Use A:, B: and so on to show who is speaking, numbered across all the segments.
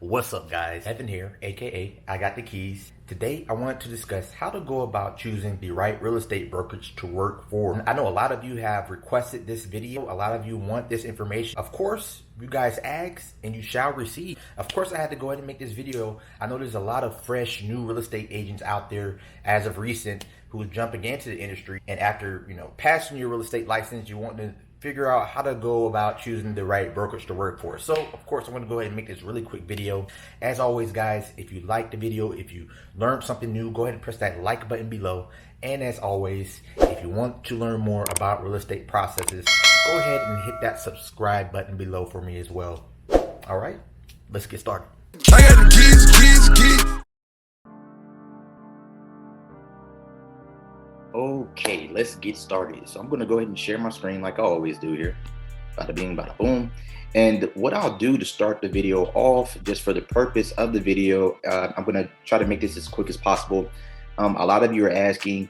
A: What's up, guys? Evan here, aka I Got the Keys. Today I wanted to discuss how to go about choosing the right real estate brokerage to work for. I know a lot of you have requested this video. A lot of you want this information. Of course, you guys ask and you shall receive. Of course, I had to go ahead and make this video. I know there's a lot of fresh new real estate agents out there as of recent who are jumping into the industry. And after, passing your real estate license, you want to figure out how to go about choosing the right brokerage to work for. So, of course, I'm going to go ahead and make this really quick video. As always, guys, if you like the video, if you learned something new, go ahead and press that like button below. And as always, if you want to learn more about real estate processes, go ahead and hit that subscribe button below for me as well. All right, let's get started.
B: I got the keys.
A: Okay, let's get started. So I'm going to go ahead and share my screen like I always do here. Bada bing, bada boom. And what I'll do to start the video off, just for the purpose of the video, I'm going to try to make this as quick as possible. A lot of you are asking,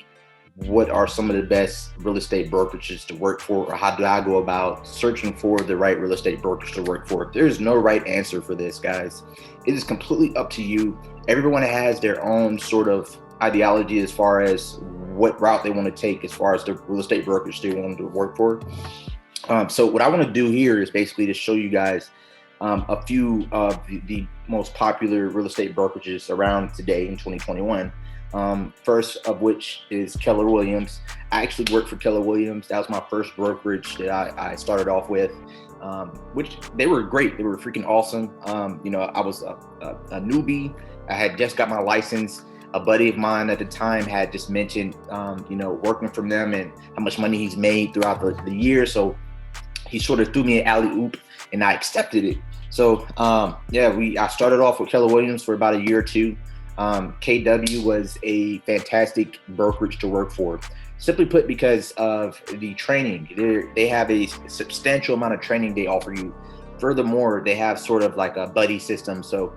A: what are some of the best real estate brokerages to work for, or how do I go about searching for the right real estate brokerage to work for? There's no right answer for this, guys. It is completely up to you. Everyone has their own sort of ideology as far as what route they want to take as far as the real estate brokerage they want to work for. So what I want to do here is basically to show you guys a few of the most popular real estate brokerages around today in 2021. First of which is Keller Williams. I actually worked for Keller Williams. That was my first brokerage that I started off with, which they were great. They were freaking awesome. I was a newbie. I had just got my license. A buddy of mine at the time had just mentioned, working from them and how much money he's made throughout the year. So he sort of threw me an alley-oop and I accepted it. So I started off with Keller Williams for about a year or two. KW was a fantastic brokerage to work for. Simply put, because of the training. They have a substantial amount of training they offer you. Furthermore, they have sort of like a buddy system. So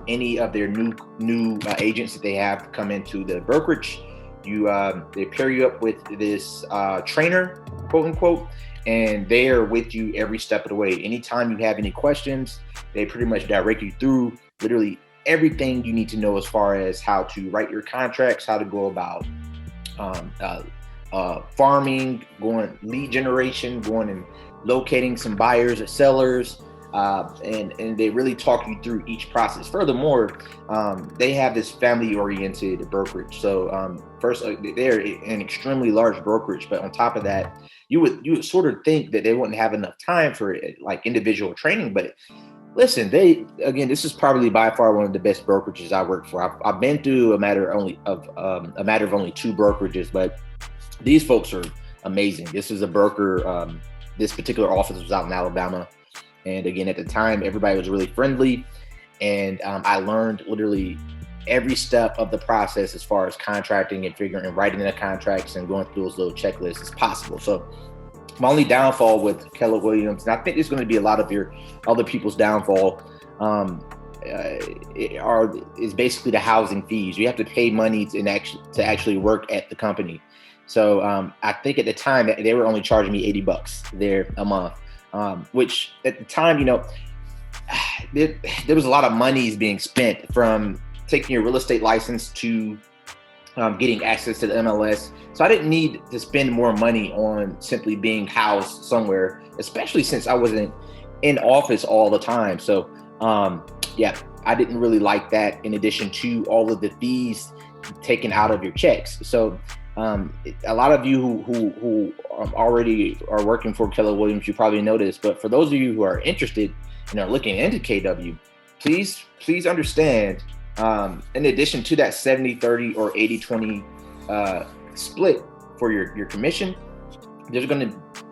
A: any of their new agents that they have come into the brokerage, they pair you up with this trainer, quote unquote, and they are with you every step of the way. Anytime you have any questions, they pretty much direct you through literally everything you need to know as far as how to write your contracts, how to go about farming, going lead generation, going and locating some buyers or sellers. And they really talk you through each process. Furthermore, they have this family-oriented brokerage. So first, they're an extremely large brokerage, but on top of that, you would sort of think that they wouldn't have enough time for like individual training. But listen, this is probably by far one of the best brokerages I work for. I've been through a matter of only two brokerages, but these folks are amazing. This is a broker. This particular office was out in Alabama. And again, at the time, everybody was really friendly. And I learned literally every step of the process as far as contracting and figuring and writing the contracts and going through those little checklists as possible. So my only downfall with Keller Williams, and I think there's going to be a lot of your other people's downfall, is basically the housing fees. You have to pay money to actually work at the company. So I think at the time they were only charging me $80 there a month. Which at the time, there was a lot of monies being spent from taking your real estate license to getting access to the MLS. So I didn't need to spend more money on simply being housed somewhere, especially since I wasn't in office all the time. So I didn't really like that, in addition to all of the fees taken out of your checks. So a lot of you who already are working for Keller Williams, you probably know this, but for those of you who are interested and are looking into KW, please understand, in addition to that 70-30 or 80-20 split for your commission,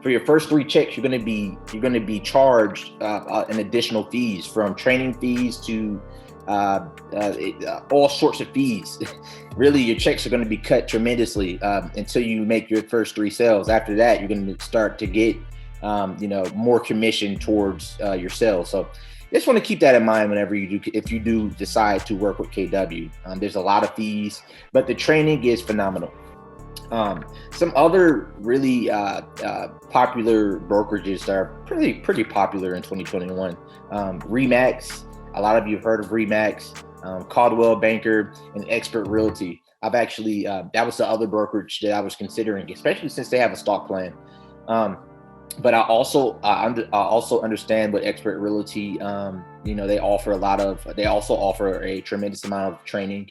A: for your first 3 checks, you're going to be charged an additional fees, from training fees to all sorts of fees. Really, your checks are going to be cut tremendously until you make your first 3 sales. After that, you're going to start to get more commission towards your sales. So just want to keep that in mind if you do decide to work with KW. There's a lot of fees, but the training is phenomenal. Some other really popular brokerages that are pretty popular in 2021. Remax. A lot of you have heard of Remax, Caldwell Banker, and Expert Realty. I've actually, that was the other brokerage that I was considering, especially since they have a stock plan. But I also understand what Expert Realty, they offer they also offer a tremendous amount of training.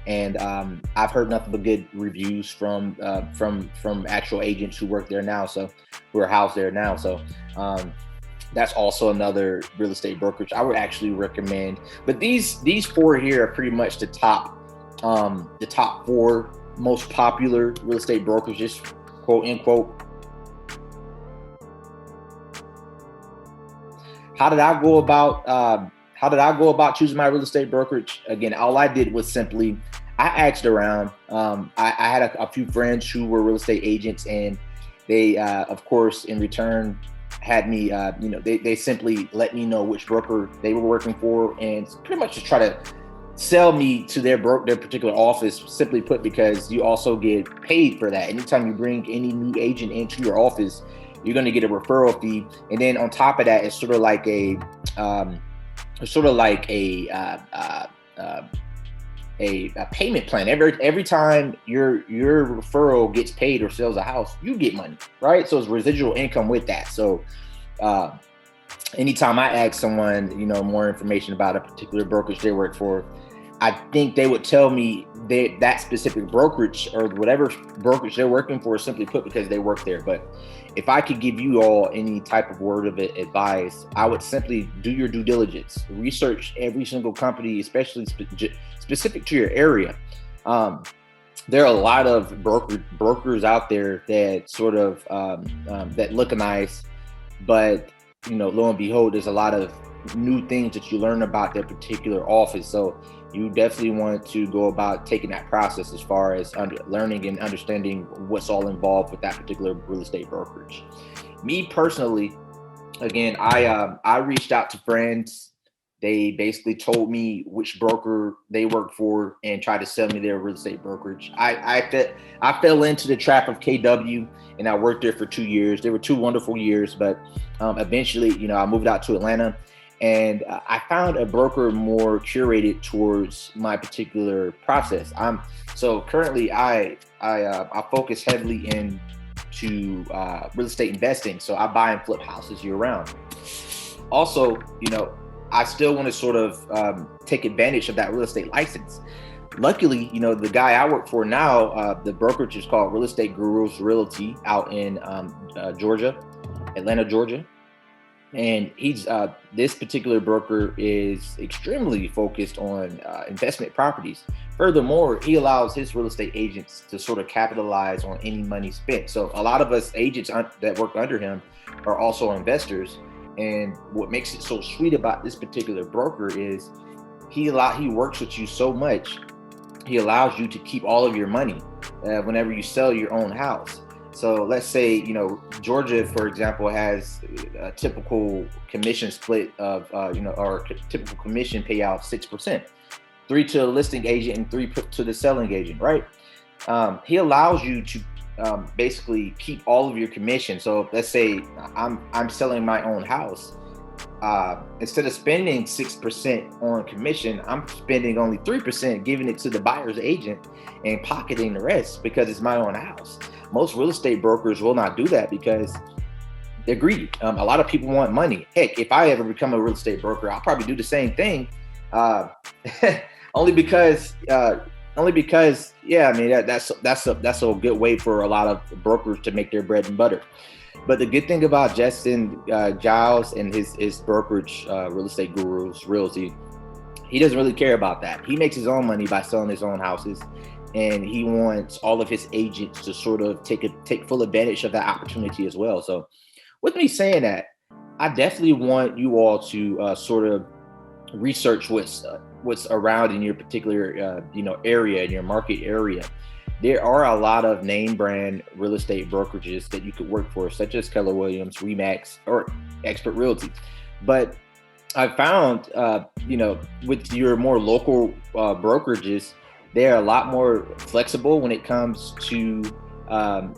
A: And I've heard nothing but good reviews from actual agents who work there now, who are housed there now. So that's also another real estate brokerage I would actually recommend. But these four here are pretty much the top four most popular real estate brokerages, quote unquote. How did I go about choosing my real estate brokerage? Again, all I did was simply I asked around. I had a few friends who were real estate agents, and they, of course, in return, had me. They simply let me know which broker they were working for, and pretty much just try to sell me to their particular office. Simply put, because you also get paid for that. Anytime you bring any new agent into your office, you're going to get a referral fee, and then on top of that, it's sort of like a payment plan. Every time your referral gets paid or sells a house, you get money, right? So it's residual income with that. So anytime I ask someone, more information about a particular brokerage they work for, I think they would tell me that specific brokerage or whatever brokerage they're working for, simply put, because they work there. But if I could give you all any type of word of advice, I would simply do your due diligence, research every single company, especially specific to your area. There are a lot of brokers out there that sort of that look nice, but lo and behold, there's a lot of new things that you learn about their particular office. So you definitely want to go about taking that process as far as learning and understanding what's all involved with that particular real estate brokerage. Me personally, again, I reached out to friends. They basically told me which broker they work for and tried to sell me their real estate brokerage. I fell into the trap of KW, and I worked there for 2 years. They were 2 wonderful years, but eventually, I moved out to Atlanta. And I found a broker more curated towards my particular process. So currently I focus heavily into real estate investing. So I buy and flip houses year round. Also, I still want to sort of take advantage of that real estate license. Luckily, the guy I work for now, the brokerage is called Real Estate Gurus Realty out in Atlanta, Georgia. And this particular broker is extremely focused on investment properties. Furthermore, he allows his real estate agents to sort of capitalize on any money spent. So a lot of us agents that work under him are also investors. And what makes it so sweet about this particular broker is he works with you so much. He allows you to keep all of your money whenever you sell your own house. So let's say, Georgia, for example, has a typical commission split of, or typical commission payout 6%, 3 to the listing agent and 3 to the selling agent, right? He allows you to basically keep all of your commission. So let's say I'm selling my own house. Instead of spending 6% on commission, I'm spending only 3%, giving it to the buyer's agent and pocketing the rest because it's my own house. Most real estate brokers will not do that because they're greedy. A lot of people want money. Heck, if I ever become a real estate broker, I'll probably do the same thing. Only because, yeah, I mean, that's a good way for a lot of brokers to make their bread and butter. But the good thing about Justin Giles and his brokerage, Real Estate Gurus Realty, he doesn't really care about that. He makes his own money by selling his own houses, and he wants all of his agents to sort of take full advantage of that opportunity as well. So with me saying that, I definitely want you all to sort of research what's around in your particular area, in your market area. There are a lot of name brand real estate brokerages that you could work for, such as Keller Williams, Remax, or Expert Realty. But I found, with your more local brokerages, they're a lot more flexible when it comes to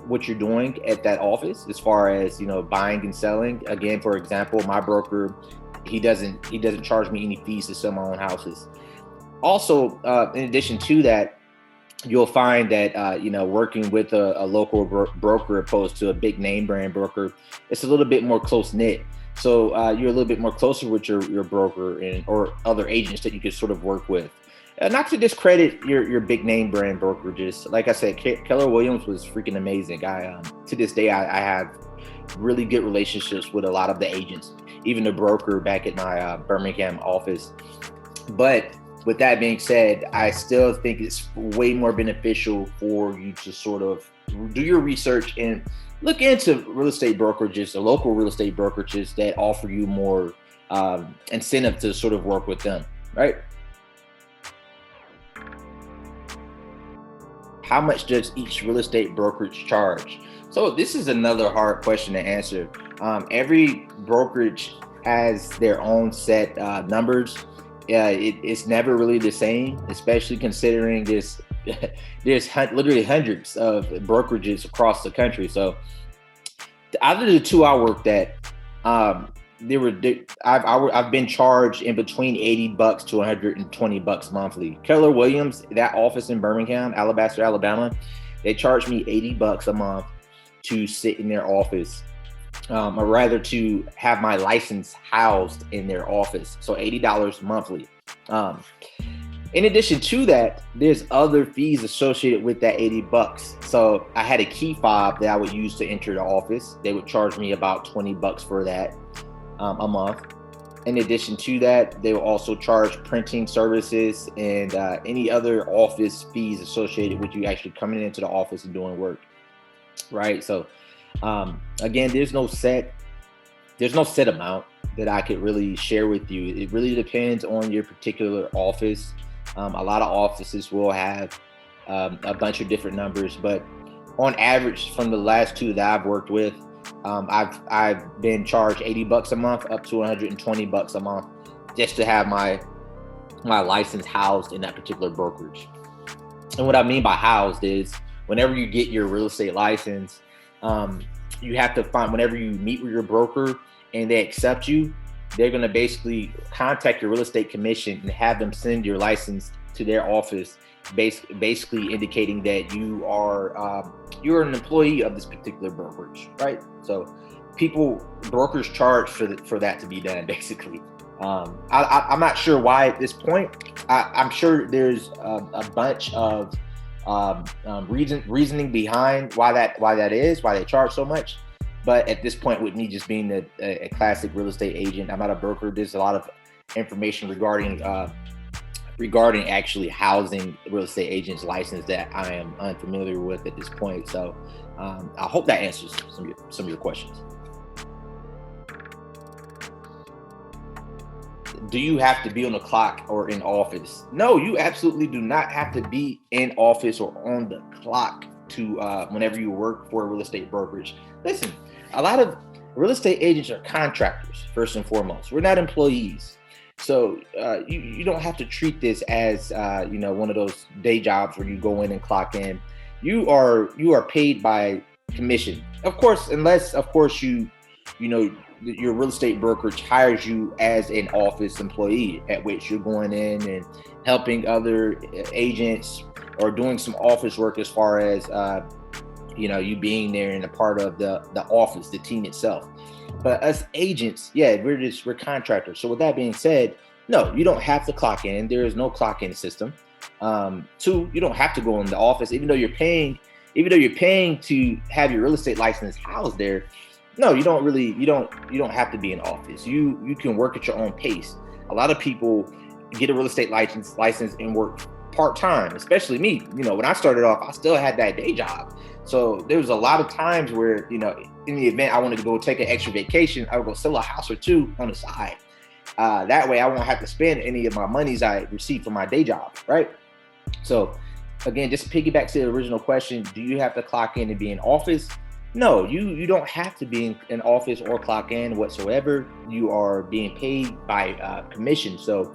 A: what you're doing at that office, as far as, buying and selling. Again, for example, my broker he doesn't charge me any fees to sell my own houses. Also, in addition to that, you'll find that working with a local broker opposed to a big name brand broker, it's a little bit more close knit. So you're a little bit more closer with your broker or other agents that you could sort of work with. Not to discredit your big name brand brokerages. Like I said, Keller Williams was freaking amazing. To this day, I have really good relationships with a lot of the agents, even the broker back at my Birmingham office. But with that being said, I still think it's way more beneficial for you to sort of do your research and look into real estate brokerages, the local real estate brokerages that offer you more incentive to sort of work with them, right? How much does each real estate brokerage charge? So this is another hard question to answer. Every brokerage has their own set numbers. It's never really the same, especially considering there's literally hundreds of brokerages across the country. So out of the two I worked at, I've been charged in between $80 to $120 monthly. Keller Williams, that office in Birmingham, Alabama, they charged me $80 a month to sit in their office, or rather to have my license housed in their office. So $80 monthly. In addition to that, there's other fees associated with that $80. So I had a key fob that I would use to enter the office. They would charge me about $20 for that a month. In addition to that, they will also charge printing services and any other office fees associated with you actually coming into the office and doing work, right? So again, there's no set amount that I could really share with you. It really depends on your particular office. A lot of offices will have a bunch of different numbers, but on average, from the last two that I've worked with, I've been charged $80 a month up to $120 a month just to have my license housed in that particular brokerage. And what I mean by housed is whenever you get your real estate license, you have to find, whenever you meet with your broker and they accept you, they're going to basically contact your real estate commission and have them send your license to their office, basically indicating that you're an employee of this particular brokerage, right? So brokers charge for that to be done, basically. I'm not sure why at this point. I'm sure there's a bunch of reasoning behind why they charge so much. But at this point, with me just being a classic real estate agent, I'm not a broker. There's a lot of information regarding actually housing real estate agents license that I am unfamiliar with at this point. So I hope that answers some of your questions. Do you have to be on the clock or in office? No, you absolutely do not have to be in office or on the clock to whenever you work for a real estate brokerage. Listen, a lot of real estate agents are contractors, first and foremost. We're not employees. So you don't have to treat this as one of those day jobs where you go in and clock in. You are paid by commission, of course, unless of course your real estate brokerage hires you as an office employee, at which you're going in and helping other agents or doing some office work as far as you being there and a part of the office, the team itself. But us agents, we're contractors. So with that being said, no, you don't have to clock in. There is no clock in system. Two, you don't have to go in the office, even though you're paying to have your real estate license housed there. No, you don't have to be in office. You can work at your own pace. A lot of people get a real estate license and work part-time, especially me. When I started off, I still had that day job. So there was a lot of times where, in the event I wanted to go take an extra vacation, I would go sell a house or two on the side. That way I won't have to spend any of my monies I received from my day job, right? So again, just to piggyback to the original question, do you have to clock in and be in office? No, you don't have to be in office or clock in whatsoever. You are being paid by commission. So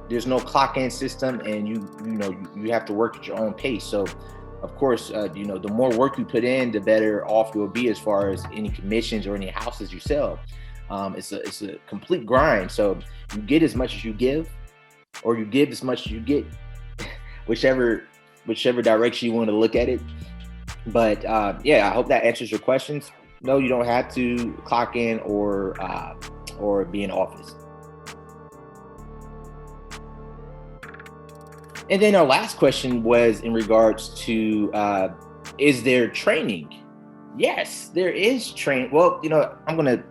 A: there's no clock in system, and you have to work at your own pace. So of course, the more work you put in, the better off you'll be as far as any commissions or any houses you sell. It's a complete grind. So you get as much as you give, or you give as much as you get, whichever direction you want to look at it. But yeah, I hope that answers your questions. No, you don't have to clock in or be in office. And then our last question was in regards to is there training? Yes, there is training. Well, I'm gonna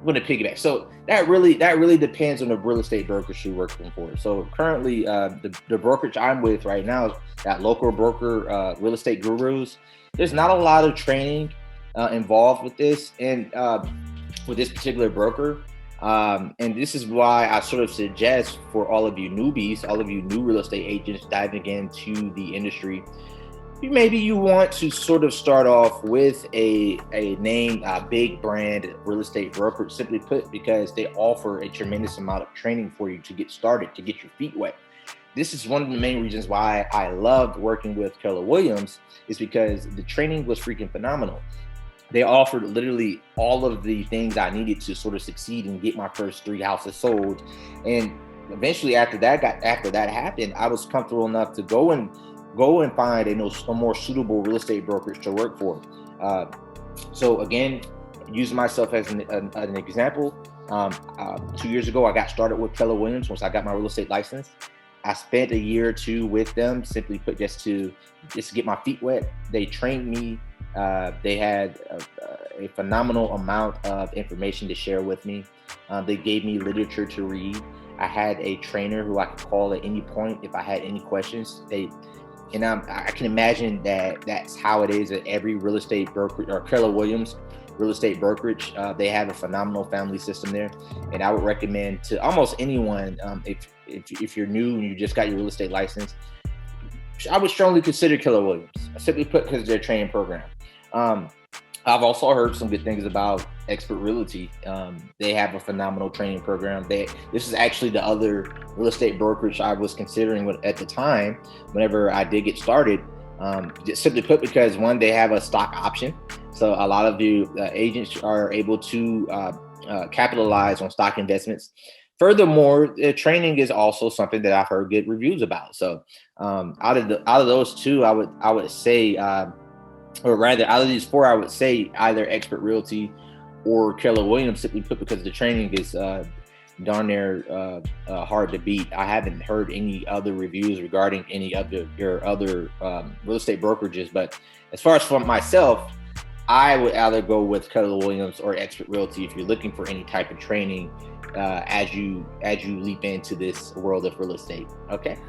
A: piggyback. So that really depends on the real estate brokerage you're working for. So currently, the brokerage I'm with right now, that local broker, Real Estate Gurus. There's not a lot of training involved with this, and with this particular broker. And this is why I sort of suggest for all of you newbies, all of you new real estate agents diving into the industry, maybe you want to sort of start off with a name, a big brand real estate brokerage, simply put, because they offer a tremendous amount of training for you to get started, to get your feet wet. This is one of the main reasons why I loved working with Keller Williams, is because the training was freaking phenomenal. They offered literally all of the things I needed to sort of succeed and get my first 3 houses sold. And eventually after that happened, I was comfortable enough to go and find a more suitable real estate brokerage to work for. So again, using myself as an example, 2 years ago, I got started with Keller Williams once I got my real estate license. I spent a year or two with them, simply put, just to get my feet wet. They trained me. They had a phenomenal amount of information to share with me. They gave me literature to read. I had a trainer who I could call at any point if I had any questions. I can imagine that that's how it is at every real estate brokerage, or Keller Williams real estate brokerage. They have a phenomenal family system there, and I would recommend to almost anyone, if you're new and you just got your real estate license, I would strongly consider Keller Williams, simply put, because of their training program. I've also heard some good things about Expert Realty. They have a phenomenal training program. This is actually the other real estate brokerage I was considering at the time, whenever I did get started. Just simply put, because one, they have a stock option. So a lot of you agents are able to capitalize on stock investments. Furthermore, the training is also something that I've heard good reviews about. So out of those two, I would say, or rather, out of these 4, I would say either Expert Realty or Keller Williams, simply put, because the training is darn near hard to beat. I haven't heard any other reviews regarding any of your other real estate brokerages, but as far as for myself, I would either go with Keller Williams or Expert Realty if you're looking for any type of training as you leap into this world of real estate. Okay.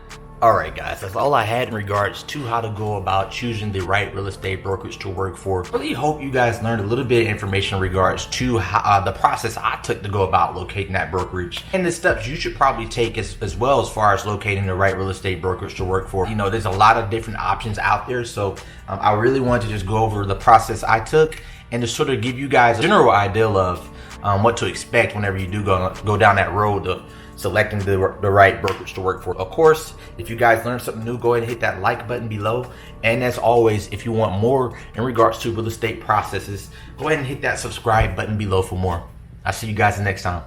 C: All right, guys, that's all I had in regards to how to go about choosing the right real estate brokerage to work for. Really hope you guys learned a little bit of information in regards to how, the process I took to go about locating that brokerage, and the steps you should probably take as well as far as locating the right real estate brokerage to work for. There's a lot of different options out there, so I really wanted to just go over the process I took and to sort of give you guys a general idea of what to expect whenever you do go down that road of selecting the right brokerage to work for. Of course, if you guys learned something new, go ahead and hit that like button below. And as always, if you want more in regards to real estate processes, go ahead and hit that subscribe button below for more. I'll see you guys next time.